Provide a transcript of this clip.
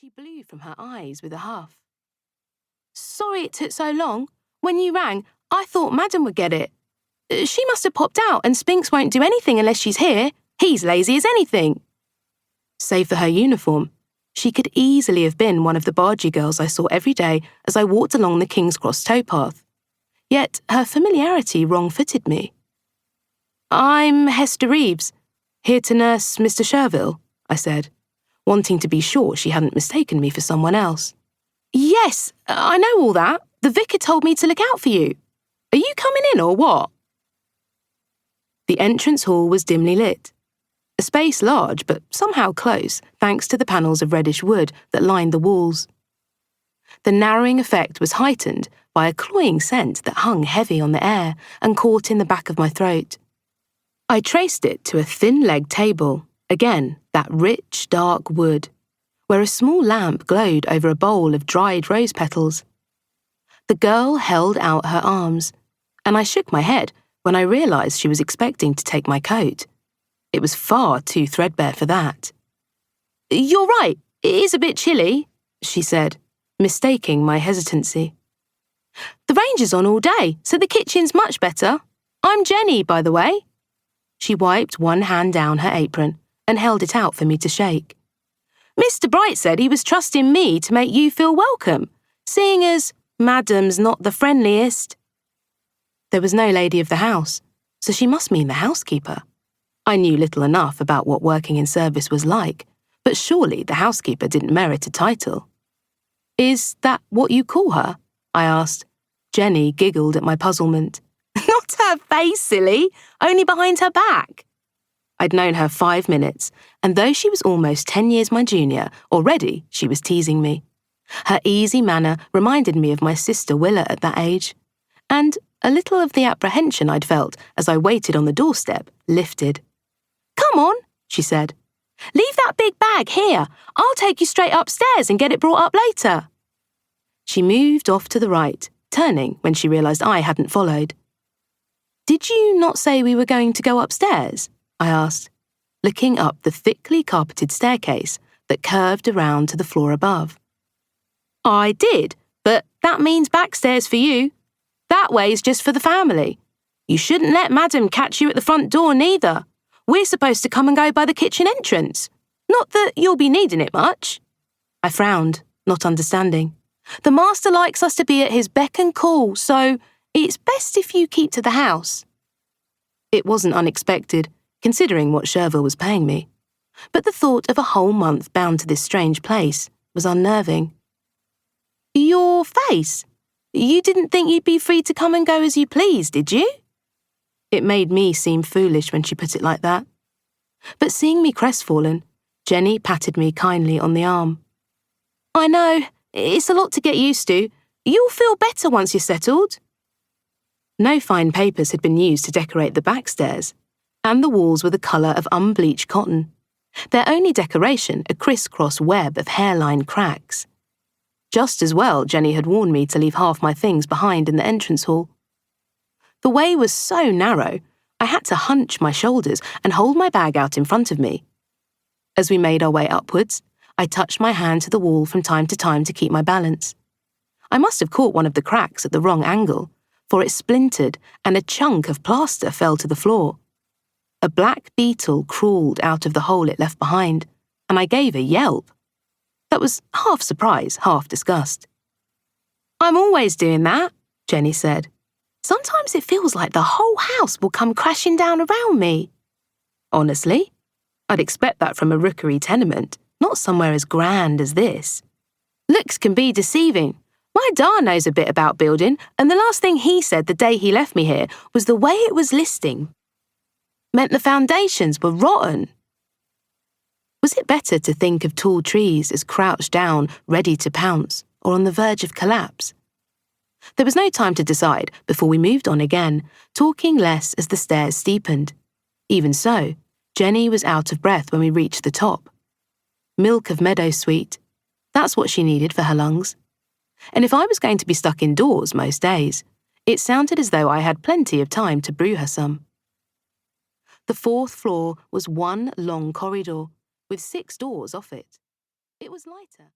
She blew from her eyes with a huff. Sorry it took so long. When you rang, I thought Madam would get it. She must have popped out and Spinks won't do anything unless she's here. He's lazy as anything. Save for her uniform, she could easily have been one of the bargee girls I saw every day as I walked along the King's Cross towpath. Yet her familiarity wrong-footed me. I'm Hester Reeves, here to nurse Mr. Cherville, I said, wanting to be sure she hadn't mistaken me for someone else. Yes, I know all that. The vicar told me to look out for you. Are you coming in or what? The entrance hall was dimly lit. A space large but somehow close thanks to the panels of reddish wood that lined the walls. The narrowing effect was heightened by a cloying scent that hung heavy on the air and caught in the back of my throat. I traced it to a thin-legged table, again that rich, dark wood, where a small lamp glowed over a bowl of dried rose petals. The girl held out her arms, and I shook my head when I realised she was expecting to take my coat. It was far too threadbare for that. You're right, it is a bit chilly, she said, mistaking my hesitancy. The range is on all day, so the kitchen's much better. I'm Jenny, by the way. She wiped one hand down her apron and held it out for me to shake. Mr. Bright said he was trusting me to make you feel welcome, seeing as Madam's not the friendliest. There was no lady of the house, so she must mean the housekeeper. I knew little enough about what working in service was like, but surely the housekeeper didn't merit a title. Is that what you call her? I asked. Jenny giggled at my puzzlement. Not her face, silly, only behind her back. I'd known her 5 minutes, and though she was almost 10 years my junior, already she was teasing me. Her easy manner reminded me of my sister Willa at that age, and a little of the apprehension I'd felt as I waited on the doorstep lifted. Come on, she said. Leave that big bag here. I'll take you straight upstairs and get it brought up later. She moved off to the right, turning when she realised I hadn't followed. Did you not say we were going to go upstairs? I asked, looking up the thickly carpeted staircase that curved around to the floor above. I did, but that means backstairs for you. That way's just for the family. You shouldn't let Madam catch you at the front door neither. We're supposed to come and go by the kitchen entrance. Not that you'll be needing it much. I frowned, not understanding. The master likes us to be at his beck and call, so it's best if you keep to the house. It wasn't unexpected, considering what Cherville was paying me. But the thought of a whole month bound to this strange place was unnerving. Your face? You didn't think you'd be free to come and go as you please, did you? It made me seem foolish when she put it like that. But seeing me crestfallen, Jenny patted me kindly on the arm. I know, it's a lot to get used to. You'll feel better once you're settled. No fine papers had been used to decorate the backstairs, and the walls were the colour of unbleached cotton. Their only decoration a criss-cross web of hairline cracks. Just as well Jenny had warned me to leave half my things behind in the entrance hall. The way was so narrow, I had to hunch my shoulders and hold my bag out in front of me. As we made our way upwards, I touched my hand to the wall from time to time to keep my balance. I must have caught one of the cracks at the wrong angle, for it splintered and a chunk of plaster fell to the floor. A black beetle crawled out of the hole it left behind, and I gave a yelp. That was half surprise, half disgust. I'm always doing that, Jenny said. Sometimes it feels like the whole house will come crashing down around me. Honestly, I'd expect that from a rookery tenement, not somewhere as grand as this. Looks can be deceiving. My Da knows a bit about building, and the last thing he said the day he left me here was the way it was listing meant the foundations were rotten. Was it better to think of tall trees as crouched down, ready to pounce, or on the verge of collapse? There was no time to decide before we moved on again, talking less as the stairs steepened. Even so, Jenny was out of breath when we reached the top. Milk of meadow sweet. That's what she needed for her lungs. And if I was going to be stuck indoors most days, it sounded as though I had plenty of time to brew her some. The 4th floor was one long corridor, with 6 doors off it. It was lighter.